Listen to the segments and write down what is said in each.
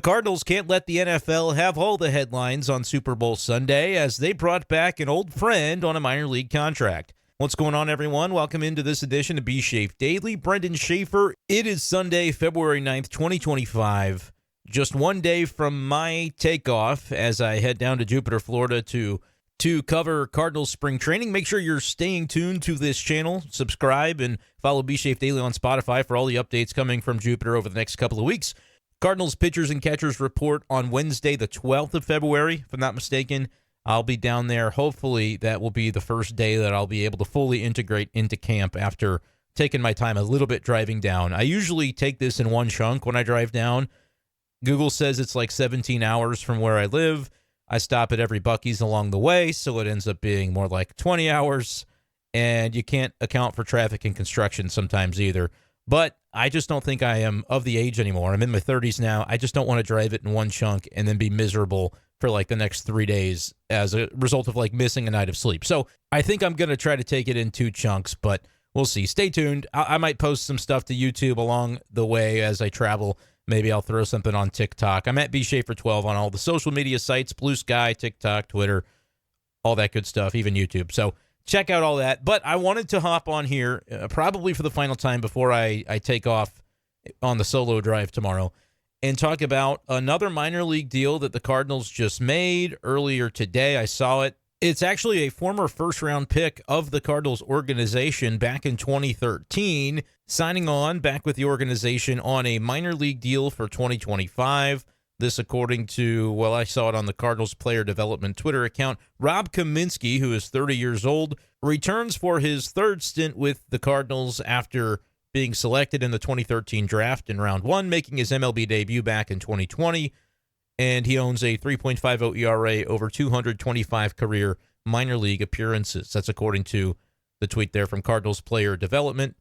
The Cardinals can't let the NFL have all the headlines on Super Bowl Sunday as they brought back an old friend on a minor league contract. What's going on, everyone? Welcome into this edition of B-Schaeff Daily. Brenden Schaeffer. It is Sunday, February 9th, 2025. Just one day from my takeoff as I head down to Jupiter, Florida to cover Cardinals spring training. Make sure you're staying tuned to this channel. Subscribe and follow B-Schaeff Daily on Spotify for all the updates coming from Jupiter over the next couple of weeks. Cardinals pitchers and catchers report on Wednesday, the 12th of February, if I'm not mistaken. I'll be down there. Hopefully, that will be the first day that I'll be able to fully integrate into camp after taking my time a little bit driving down. I usually take this in one chunk when I drive down. Google says it's like 17 hours from where I live. I stop at every Buc-ee's along the way, so it ends up being more like 20 hours, and you can't account for traffic and construction sometimes either. But I just don't think I am of the age anymore. I'm in my 30s now. I just don't want to drive it in one chunk and then be miserable for like the next 3 days as a result of like missing a night of sleep. So I think I'm going to try to take it in two chunks, but we'll see. Stay tuned. I might post some stuff to YouTube along the way as I travel. Maybe I'll throw something on TikTok. I'm at B-Schaeffer12 on all the social media sites, Blue Sky, TikTok, Twitter, all that good stuff, even YouTube. So check out all that. But I wanted to hop on here probably for the final time before I take off on the solo drive tomorrow and talk about another minor league deal that the Cardinals just made earlier today. I saw it. It's actually a former first-round pick of the Cardinals organization back in 2013, signing on back with the organization on a minor league deal for 2025. This according to, well, I saw it on the Cardinals player development Twitter account. Rob Kaminsky, who is 30 years old, returns for his third stint with the Cardinals after being selected in the 2013 draft in round one, making his MLB debut back in 2020. And he owns a 3.50 ERA over 225 career minor league appearances. That's according to the tweet there from Cardinals player development.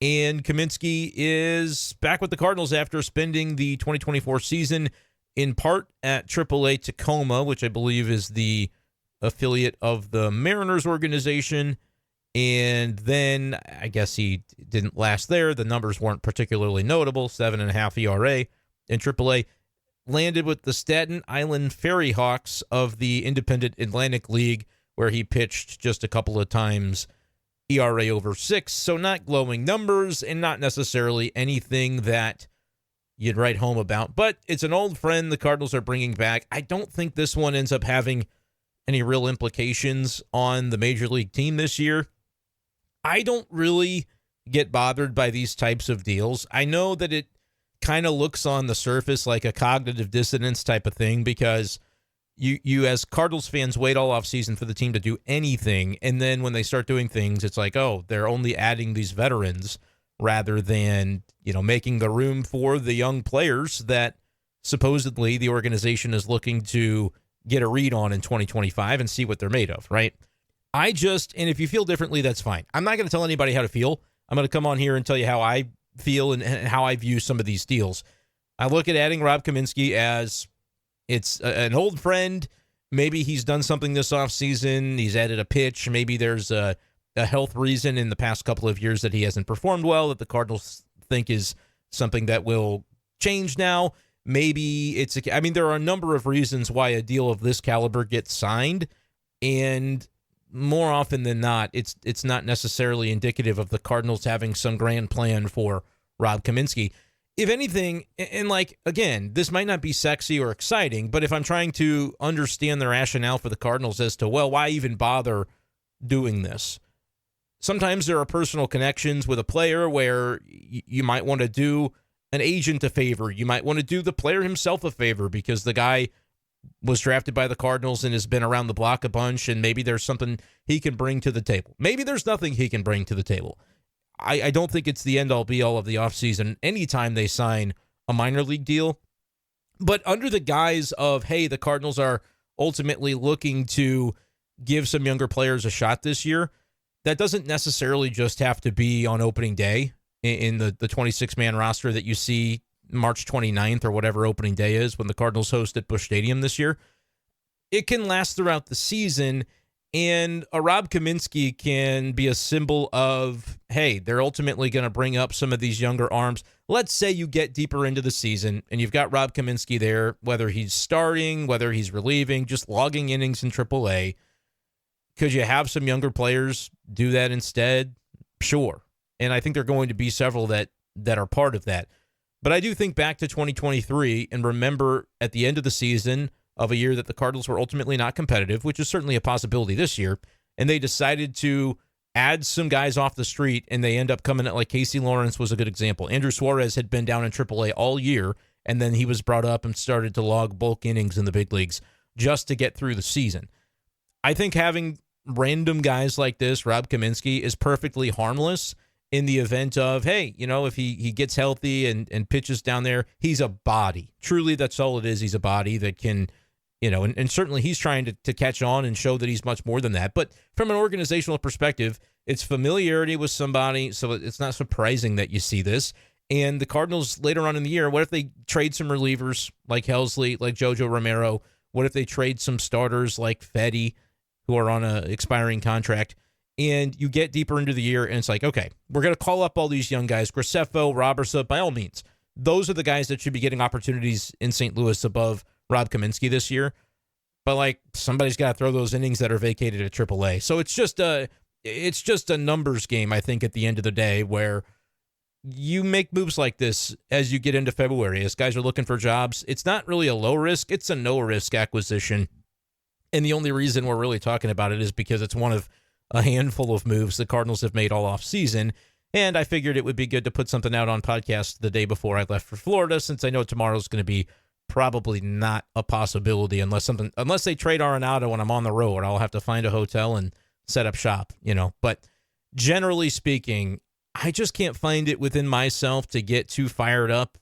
And Kaminsky is back with the Cardinals after spending the 2024 season in part at AAA Tacoma, which I believe is the affiliate of the Mariners organization. And then I guess he didn't last there. The numbers weren't particularly notable, 7.5 ERA in AAA. Landed with the Staten Island Ferry Hawks of the Independent Atlantic League, where he pitched just a couple of times, ERA over 6. So not glowing numbers and not necessarily anything that you'd write home about. But it's an old friend the Cardinals are bringing back. I don't think this one ends up having any real implications on the Major League team this year. I don't really get bothered by these types of deals. I know that it kind of looks on the surface like a cognitive dissonance type of thing because you as Cardinals fans wait all offseason for the team to do anything, and then when they start doing things, it's like, oh, they're only adding these veterans rather than, making the room for the young players that supposedly the organization is looking to get a read on in 2025 and see what they're made of, right? And if you feel differently, that's fine. I'm not going to tell anybody how to feel. I'm going to come on here and tell you how I feel and how I view some of these deals. I look at adding Rob Kaminsky as it's an old friend. Maybe he's done something this offseason. He's added a pitch. Maybe there's a health reason in the past couple of years that he hasn't performed well that the Cardinals think is something that will change now. Maybe there are a number of reasons why a deal of this caliber gets signed, and more often than not, it's not necessarily indicative of the Cardinals having some grand plan for Rob Kaminsky. If anything, and again, this might not be sexy or exciting, but if I'm trying to understand the rationale for the Cardinals as to, well, why even bother doing this? Sometimes there are personal connections with a player where you might want to do an agent a favor. You might want to do the player himself a favor because the guy was drafted by the Cardinals and has been around the block a bunch, and maybe there's something he can bring to the table. Maybe there's nothing he can bring to the table. I don't think it's the end-all, be-all of the offseason anytime they sign a minor league deal. But under the guise of, hey, the Cardinals are ultimately looking to give some younger players a shot this year, that doesn't necessarily just have to be on opening day in the 26-man roster that you see March 29th or whatever opening day is when the Cardinals host at Busch Stadium this year. It can last throughout the season, And a Rob Kaminsky can be a symbol of, hey, they're ultimately going to bring up some of these younger arms. Let's say you get deeper into the season and you've got Rob Kaminsky there, whether he's starting, whether he's relieving, just logging innings in AAA. Could you have some younger players do that instead? Sure. And I think there are going to be several that are part of that. But I do think back to 2023 and remember at the end of the season of a year that the Cardinals were ultimately not competitive, which is certainly a possibility this year, and they decided to add some guys off the street, and they end up coming at, like Casey Lawrence was a good example. Andrew Suarez had been down in AAA all year, and then he was brought up and started to log bulk innings in the big leagues just to get through the season. I think having random guys like this, Rob Kaminsky, is perfectly harmless in the event of, hey, if he gets healthy and pitches down there, he's a body. Truly, that's all it is. He's a body that can, and certainly he's trying to catch on and show that he's much more than that. But from an organizational perspective, it's familiarity with somebody, so it's not surprising that you see this. And the Cardinals later on in the year, what if they trade some relievers like Helsley, like Jojo Romero? What if they trade some starters like Fetty, who are on an expiring contract? And you get deeper into the year, and it's like, okay, we're going to call up all these young guys, Graceffo, Robertson, by all means. Those are the guys that should be getting opportunities in St. Louis above Rob Kaminsky this year. But, somebody's got to throw those innings that are vacated at AAA. So it's just a numbers game, I think, at the end of the day, where you make moves like this as you get into February, as guys are looking for jobs. It's not really a low risk, it's a no risk acquisition. And the only reason we're really talking about it is because it's one of a handful of moves the Cardinals have made all off season. And I figured it would be good to put something out on podcast the day before I left for Florida, since I know tomorrow's going to be probably not a possibility unless they trade Arenado when I'm on the road. I'll have to find a hotel and set up shop, But generally speaking, I just can't find it within myself to get too fired up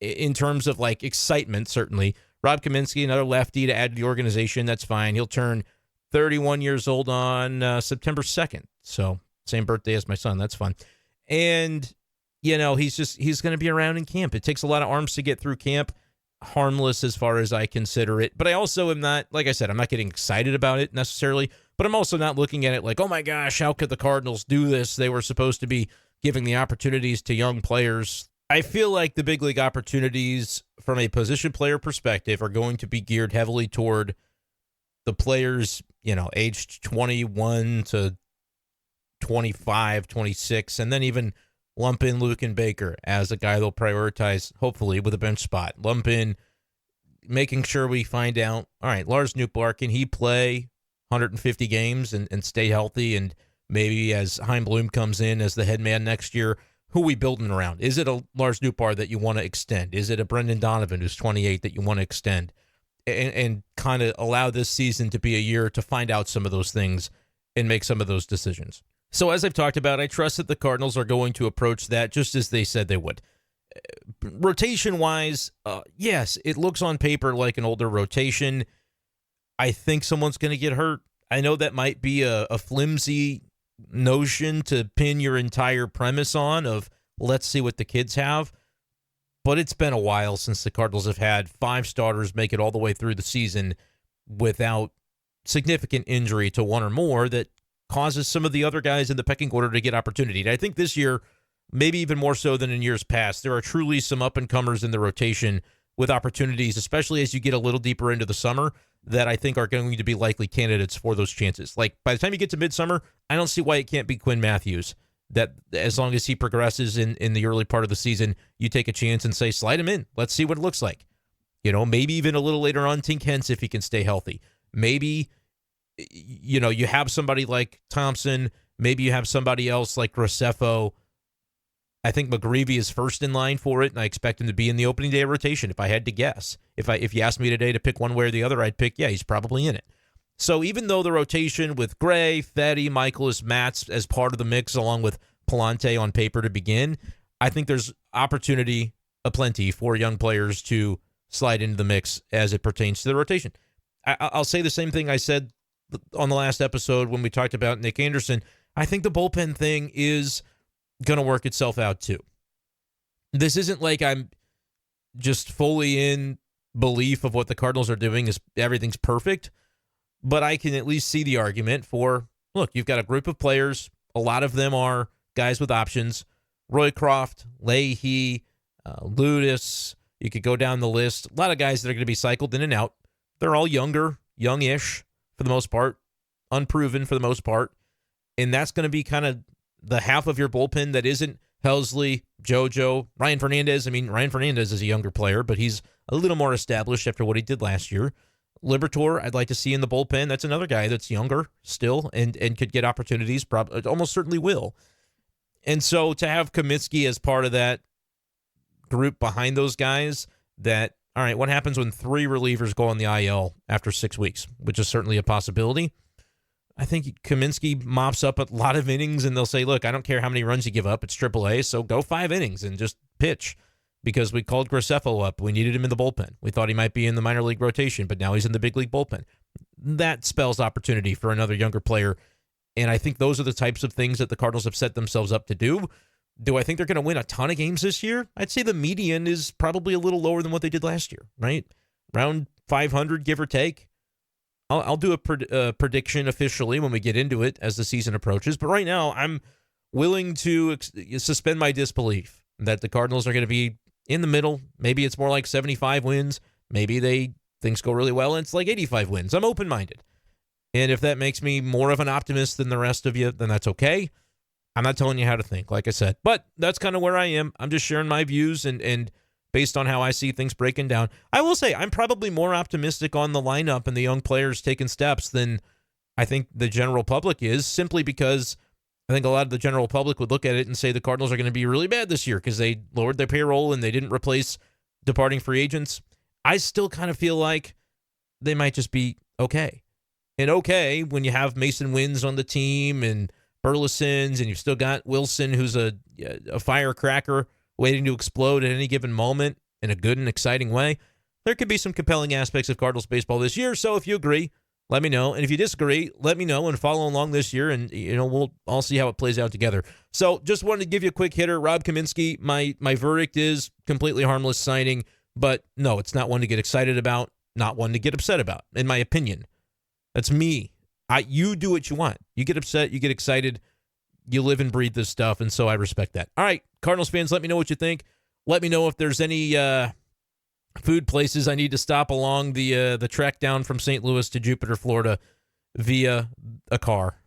in terms of excitement. Certainly, Rob Kaminsky, another lefty to add to the organization. That's fine. He'll turn 31 years old on September 2nd. So same birthday as my son. That's fun. And, he's going to be around in camp. It takes a lot of arms to get through camp. Harmless as far as I consider it. But I also am not, like I said, I'm not getting excited about it necessarily, but I'm also not looking at it like, oh my gosh, how could the Cardinals do this? They were supposed to be giving the opportunities to young players. I feel like the big league opportunities from a position player perspective are going to be geared heavily toward the players, aged 21 to 25, 26, and then even lump in Luken Baker as a guy they'll prioritize, hopefully, with a bench spot. Lump in making sure we find out, all right, Lars Nootbaar, can he play 150 games and stay healthy? And maybe as Chaim Bloom comes in as the head man next year, who are we building around? Is it a Lars Nootbaar that you want to extend? Is it a Brendan Donovan who's 28 that you want to extend? And kind of allow this season to be a year to find out some of those things and make some of those decisions. So as I've talked about, I trust that the Cardinals are going to approach that just as they said they would. Rotation-wise, yes, it looks on paper like an older rotation. I think someone's going to get hurt. I know that might be a flimsy notion to pin your entire premise on of let's see what the kids have. But it's been a while since the Cardinals have had 5 starters make it all the way through the season without significant injury to one or more that causes some of the other guys in the pecking order to get opportunity. And I think this year, maybe even more so than in years past, there are truly some up-and-comers in the rotation with opportunities, especially as you get a little deeper into the summer, that I think are going to be likely candidates for those chances. By the time you get to midsummer, I don't see why it can't be Quinn Matthews, that as long as he progresses in the early part of the season, you take a chance and say, slide him in. Let's see what it looks like. Maybe even a little later on, Tink Hence if he can stay healthy. Maybe you have somebody like Thompson. Maybe you have somebody else like Graceffo. I think McGreevy is first in line for it, and I expect him to be in the opening day rotation if I had to guess. If you asked me today to pick one way or the other, I'd pick, he's probably in it. So even though the rotation with Gray, Fetty, Michaelis, Matz as part of the mix, along with Palante on paper to begin, I think there's opportunity aplenty for young players to slide into the mix as it pertains to the rotation. I'll say the same thing I said on the last episode when we talked about Nick Anderson. I think the bullpen thing is going to work itself out too. This isn't like I'm just fully in belief of what the Cardinals are doing is everything's perfect, But I can at least see the argument for, look, you've got a group of players. A lot of them are guys with options. Roycroft, Leahy, Ludus. You could go down the list. A lot of guys that are going to be cycled in and out. They're all younger, youngish for the most part, unproven for the most part. And that's going to be kind of the half of your bullpen that isn't Helsley, JoJo, Ryan Fernandez. I mean, Ryan Fernandez is a younger player, but he's a little more established after what he did last year. Liberatore, I'd like to see in the bullpen. That's another guy that's younger still and could get opportunities, almost certainly will. And so to have Kaminsky as part of that group behind those guys, that, all right, what happens when 3 relievers go on the IL after 6 weeks, which is certainly a possibility. I think Kaminsky mops up a lot of innings, and they'll say, look, I don't care how many runs you give up. It's AAA, so go 5 innings and just pitch, because we called Graceffo up. We needed him in the bullpen. We thought he might be in the minor league rotation, but now he's in the big league bullpen. That spells opportunity for another younger player, and I think those are the types of things that the Cardinals have set themselves up to do. Do I think they're going to win a ton of games this year? I'd say the median is probably a little lower than what they did last year, right? Around 500, give or take. I'll do a prediction officially when we get into it as the season approaches. But right now, I'm willing to suspend my disbelief that the Cardinals are going to be in the middle. Maybe it's more like 75 wins. Maybe things go really well and it's like 85 wins. I'm open-minded. And if that makes me more of an optimist than the rest of you, then that's okay. I'm not telling you how to think, like I said. But that's kind of where I am. I'm just sharing my views and based on how I see things breaking down. I will say I'm probably more optimistic on the lineup and the young players taking steps than I think the general public is, simply because I think a lot of the general public would look at it and say the Cardinals are going to be really bad this year because they lowered their payroll and they didn't replace departing free agents. I still kind of feel like they might just be okay. And okay, when you have Mason Wins on the team and Burleson's, and you've still got Wilson, who's a firecracker waiting to explode at any given moment in a good and exciting way, there could be some compelling aspects of Cardinals baseball this year. So if you agree, let me know. And if you disagree, let me know and follow along this year, and we'll all see how it plays out together. So just wanted to give you a quick hitter. Rob Kaminsky, my verdict is completely harmless signing, but no, it's not one to get excited about, not one to get upset about, in my opinion. That's me. You do what you want. You get upset, you get excited, you live and breathe this stuff, and so I respect that. All right, Cardinals fans, let me know what you think. Let me know if there's any food places I need to stop along the trek down from St. Louis to Jupiter, Florida via a car.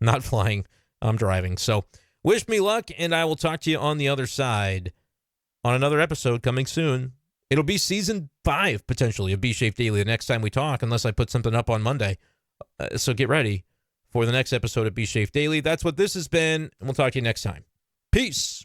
Not flying, I'm driving. So wish me luck, and I will talk to you on the other side on another episode coming soon. It'll be season 5, potentially, of B-Schaeff Daily the next time we talk, unless I put something up on Monday. So get ready for the next episode of B-Schaeff Daily. That's what this has been, and we'll talk to you next time. Peace.